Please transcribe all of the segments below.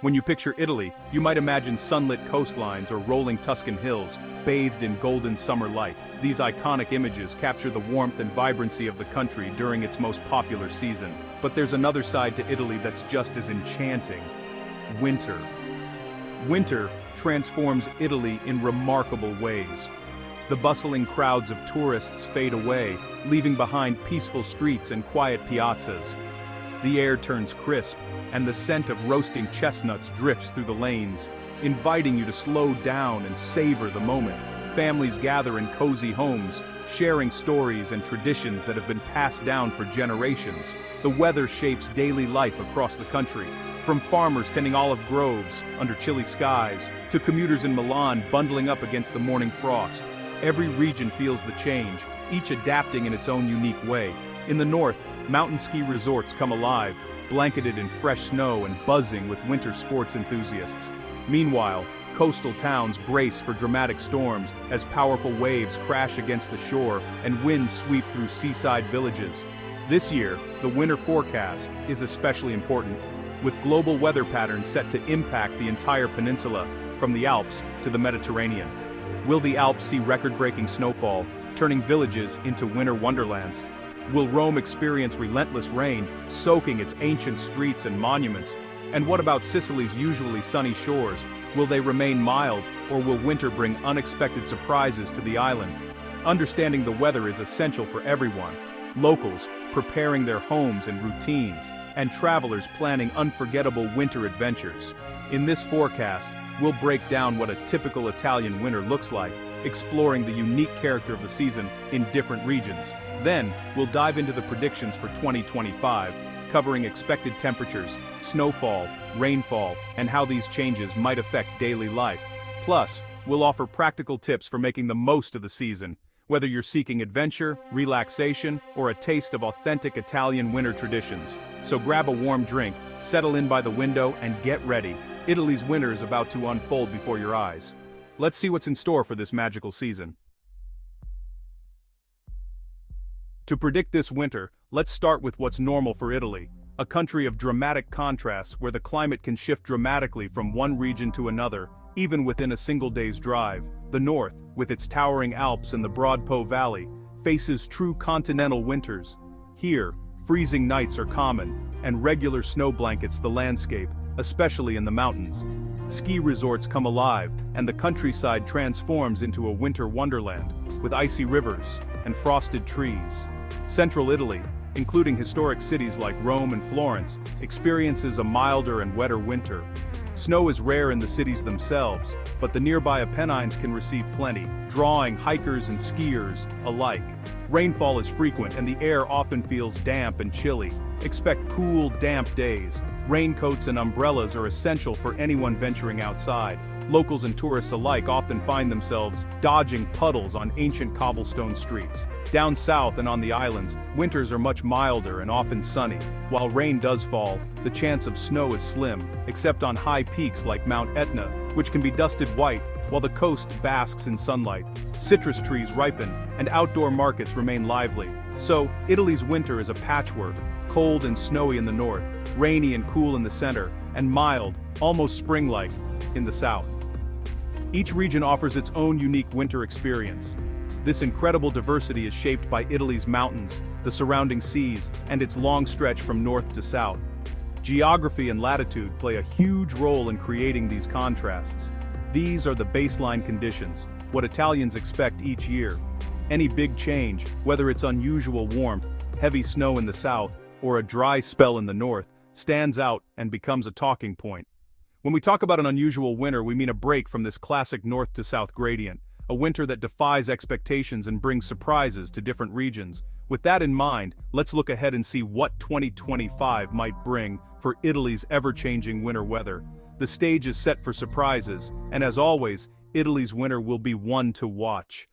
When you picture Italy, you might imagine sunlit coastlines or rolling Tuscan hills, bathed in golden summer light. These iconic images capture the warmth and vibrancy of the country during its most popular season. But there's another side to Italy that's just as enchanting: winter. Winter transforms Italy in remarkable ways. The bustling crowds of tourists fade away, leaving behind peaceful streets and quiet piazzas. The air turns crisp, and the scent of roasting chestnuts drifts through the lanes, inviting you to slow down and savor the moment. Families gather in cozy homes, sharing stories and traditions that have been passed down for generations. The weather shapes daily life across the country, from farmers tending olive groves under chilly skies, to commuters in Milan bundling up against the morning frost. Every region feels the change, each adapting in its own unique way. In the north, mountain ski resorts come alive, blanketed in fresh snow and buzzing with winter sports enthusiasts. Meanwhile, coastal towns brace for dramatic storms as powerful waves crash against the shore and winds sweep through seaside villages. This year, the winter forecast is especially important, with global weather patterns set to impact the entire peninsula, from the Alps to the Mediterranean. Will the Alps see record-breaking snowfall, turning villages into winter wonderlands? Will Rome experience relentless rain, soaking its ancient streets and monuments? And what about Sicily's usually sunny shores? Will they remain mild, or will winter bring unexpected surprises to the island? Understanding the weather is essential for everyone: locals preparing their homes and routines, and travelers planning unforgettable winter adventures. In this forecast, we'll break down what a typical Italian winter looks like, exploring the unique character of the season in different regions. Then, we'll dive into the predictions for 2025, covering expected temperatures, snowfall, rainfall, and how these changes might affect daily life. Plus, we'll offer practical tips for making the most of the season, whether you're seeking adventure, relaxation, or a taste of authentic Italian winter traditions. So grab a warm drink, settle in by the window, and get ready. Italy's winter is about to unfold before your eyes. Let's see what's in store for this magical season. To predict this winter, let's start with what's normal for Italy, a country of dramatic contrasts where the climate can shift dramatically from one region to another, even within a single day's drive. The north, with its towering Alps and the broad Po Valley, faces true continental winters. Here, freezing nights are common, and regular snow blankets the landscape, especially in the mountains. Ski resorts come alive, and the countryside transforms into a winter wonderland, with icy rivers and frosted trees. Central Italy, including historic cities like Rome and Florence, experiences a milder and wetter winter. Snow is rare in the cities themselves, but the nearby Apennines can receive plenty, drawing hikers and skiers alike. Rainfall is frequent and the air often feels damp and chilly. Expect cool, damp days. Raincoats and umbrellas are essential for anyone venturing outside. Locals and tourists alike often find themselves dodging puddles on ancient cobblestone streets. Down south and on the islands, winters are much milder and often sunny. While rain does fall, the chance of snow is slim, except on high peaks like Mount Etna, which can be dusted white, while the coast basks in sunlight. Citrus trees ripen, and outdoor markets remain lively. So, Italy's winter is a patchwork: cold and snowy in the north, rainy and cool in the center, and mild, almost spring-like, in the south. Each region offers its own unique winter experience. This incredible diversity is shaped by Italy's mountains, the surrounding seas, and its long stretch from north to south. Geography and latitude play a huge role in creating these contrasts. These are the baseline conditions, what Italians expect each year. Any big change, whether it's unusual warmth, heavy snow in the south, or a dry spell in the north, stands out and becomes a talking point. When we talk about an unusual winter, we mean a break from this classic north to south gradient, a winter that defies expectations and brings surprises to different regions. With that in mind, let's look ahead and see what 2025 might bring for Italy's ever-changing winter weather. The stage is set for surprises, and as always, Italy's winter will be one to watch.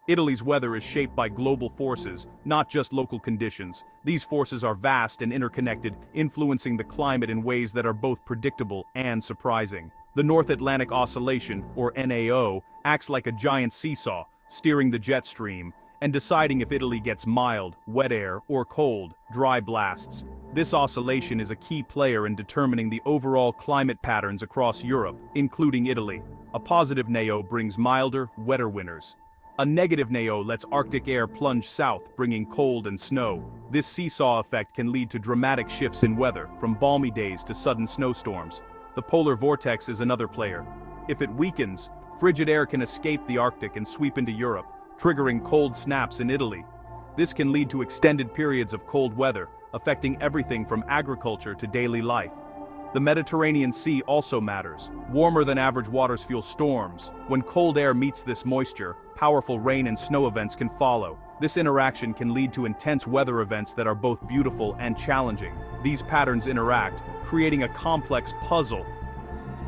Italy's weather is shaped by global forces, not just local conditions. These forces are vast and interconnected, influencing the climate in ways that are both predictable and surprising. The North Atlantic Oscillation, or NAO, acts like a giant seesaw, steering the jet stream and deciding if Italy gets mild, wet air, or cold, dry blasts. This oscillation is a key player in determining the overall climate patterns across Europe, including Italy. A positive NAO brings milder, wetter winters. A negative NAO lets Arctic air plunge south, bringing cold and snow. This seesaw effect can lead to dramatic shifts in weather, from balmy days to sudden snowstorms. The polar vortex is another player. If it weakens, frigid air can escape the Arctic and sweep into Europe, triggering cold snaps in Italy. This can lead to extended periods of cold weather, affecting everything from agriculture to daily life. The Mediterranean Sea also matters. Warmer than average waters fuel storms. When cold air meets this moisture, powerful rain and snow events can follow. This interaction can lead to intense weather events that are both beautiful and challenging. These patterns interact, creating a complex puzzle.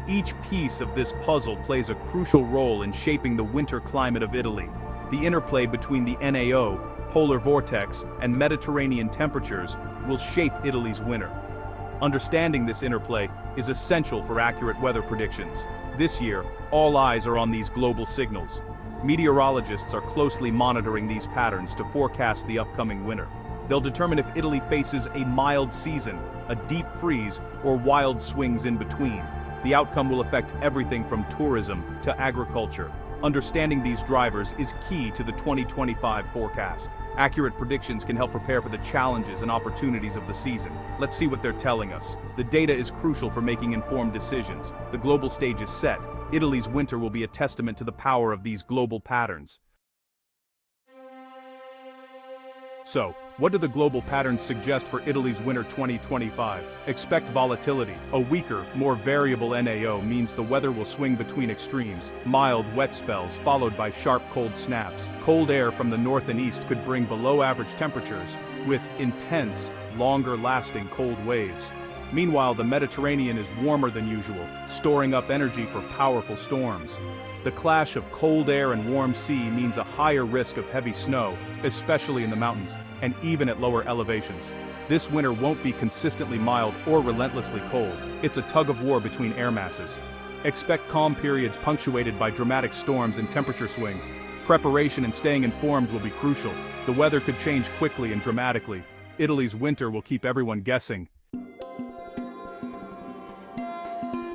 Each piece of this puzzle plays a crucial role in shaping the winter climate of Italy. The interplay between the NAO, polar vortex, and Mediterranean temperatures will shape Italy's winter. Understanding this interplay is essential for accurate weather predictions. This year, all eyes are on these global signals. Meteorologists are closely monitoring these patterns to forecast the upcoming winter. They'll determine if Italy faces a mild season, a deep freeze, or wild swings in between. The outcome will affect everything from tourism to agriculture. Understanding these drivers is key to the 2025 forecast. Accurate predictions can help prepare for the challenges and opportunities of the season. Let's see what they're telling us. The data is crucial for making informed decisions. The global stage is set. Italy's winter will be a testament to the power of these global patterns. So, what do the global patterns suggest for Italy's winter 2025? Expect volatility. A weaker, more variable NAO means the weather will swing between extremes, mild, wet spells followed by sharp cold snaps. Cold air from the north and east could bring below-average temperatures, with intense, longer-lasting cold waves. Meanwhile, the Mediterranean is warmer than usual, storing up energy for powerful storms. The clash of cold air and warm sea means a higher risk of heavy snow, especially in the mountains, and even at lower elevations. This winter won't be consistently mild or relentlessly cold. It's a tug-of-war between air masses. Expect calm periods punctuated by dramatic storms and temperature swings. Preparation and staying informed will be crucial. The weather could change quickly and dramatically. Italy's winter will keep everyone guessing.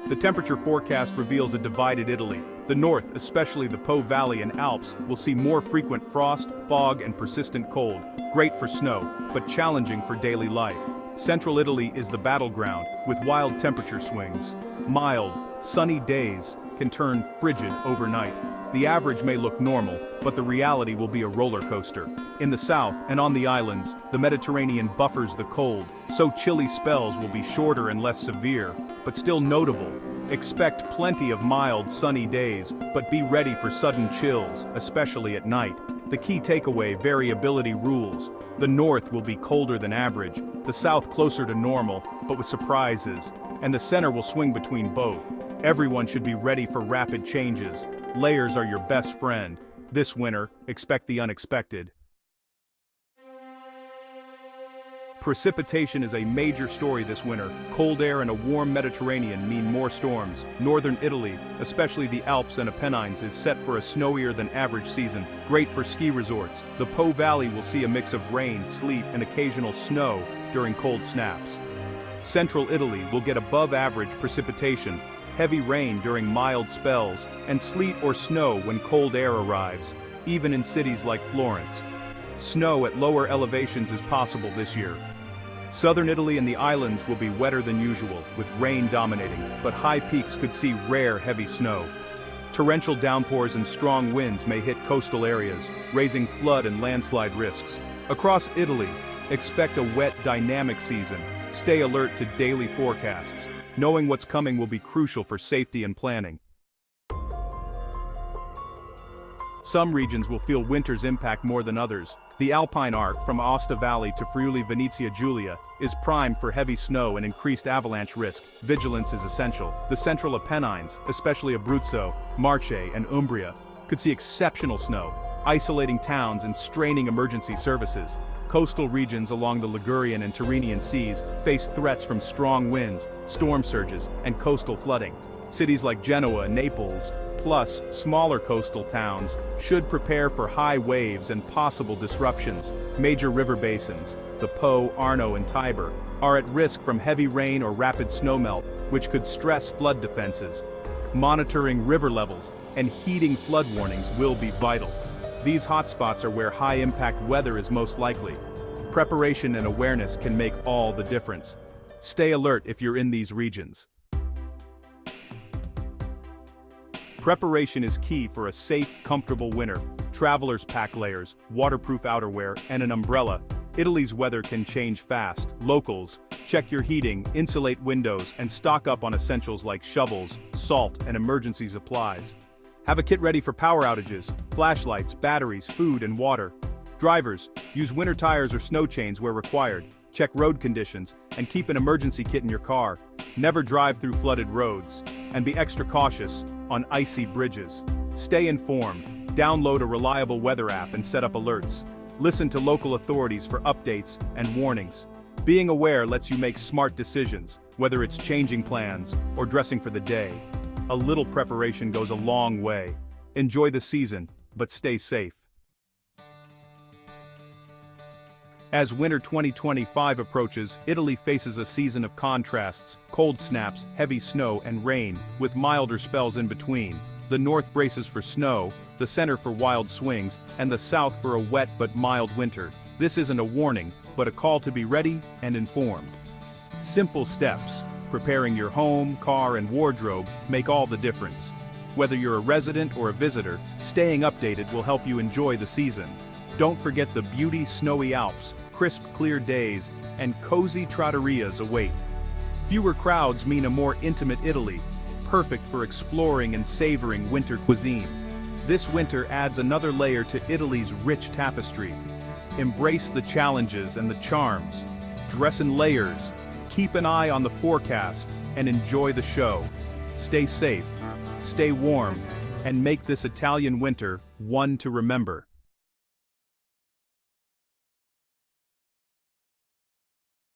The temperature forecast reveals a divided Italy. The north, especially the Po Valley and Alps, will see more frequent frost, fog, and persistent cold. Great for snow, but challenging for daily life. Central Italy is the battleground, with wild temperature swings. Mild, sunny days can turn frigid overnight. The average may look normal, but the reality will be a roller coaster. In the south and on the islands, the Mediterranean buffers the cold, so chilly spells will be shorter and less severe, but still notable. Expect plenty of mild, sunny days, but be ready for sudden chills, especially at night. The key takeaway: variability rules. The north will be colder than average, the south closer to normal, but with surprises, and the center will swing between both. Everyone should be ready for rapid changes. Layers are your best friend. This winter, expect the unexpected. Precipitation is a major story this winter. Cold air and a warm Mediterranean mean more storms. Northern Italy, especially the Alps and Apennines, is set for a snowier than average season. Great for ski resorts. The Po Valley will see a mix of rain, sleet, and occasional snow during cold snaps. Central Italy will get above average precipitation, heavy rain during mild spells, and sleet or snow when cold air arrives, even in cities like Florence. Snow at lower elevations is possible this year. Southern Italy and the islands will be wetter than usual, with rain dominating, but high peaks could see rare heavy snow. Torrential downpours and strong winds may hit coastal areas, raising flood and landslide risks. Across Italy, expect a wet, dynamic season. Stay alert to daily forecasts. Knowing what's coming will be crucial for safety and planning. Some regions will feel winter's impact more than others. The Alpine arc from Aosta Valley to Friuli Venezia Giulia is primed for heavy snow and increased avalanche risk. Vigilance is essential. The central Apennines, especially Abruzzo, Marche, and Umbria, could see exceptional snow, isolating towns and straining emergency services. Coastal regions along the Ligurian and Tyrrhenian seas face threats from strong winds, storm surges, and coastal flooding. Cities like Genoa and Naples Plus, smaller coastal towns should prepare for high waves and possible disruptions. Major river basins, the Po, Arno, and Tiber, are at risk from heavy rain or rapid snowmelt, which could stress flood defenses. Monitoring river levels and heeding flood warnings will be vital. These hotspots are where high-impact weather is most likely. Preparation and awareness can make all the difference. Stay alert if you're in these regions. Preparation is key for a safe, comfortable winter. Travelers pack layers, waterproof outerwear, and an umbrella. Italy's weather can change fast. Locals, check your heating, insulate windows, and stock up on essentials like shovels, salt, and emergency supplies. Have a kit ready for power outages, flashlights, batteries, food, and water. Drivers, use winter tires or snow chains where required. Check road conditions, and keep an emergency kit in your car. Never drive through flooded roads. And be extra cautious on icy bridges. Stay informed, download a reliable weather app and set up alerts. Listen to local authorities for updates and warnings. Being aware lets you make smart decisions, whether it's changing plans or dressing for the day. A little preparation goes a long way. Enjoy the season, but stay safe. As winter 2025 approaches, Italy faces a season of contrasts: cold snaps, heavy snow, and rain, with milder spells in between. The north braces for snow, the center for wild swings, and the south for a wet but mild winter. This isn't a warning, but a call to be ready and informed. Simple steps, preparing your home, car, and wardrobe, make all the difference. Whether you're a resident or a visitor, staying updated will help you enjoy the season. Don't forget the beauty snowy Alps, crisp clear days, and cozy trattorias await. Fewer crowds mean a more intimate Italy, perfect for exploring and savoring winter cuisine. This winter adds another layer to Italy's rich tapestry. Embrace the challenges and the charms. Dress in layers, keep an eye on the forecast, and enjoy the show. Stay safe, stay warm, and make this Italian winter one to remember.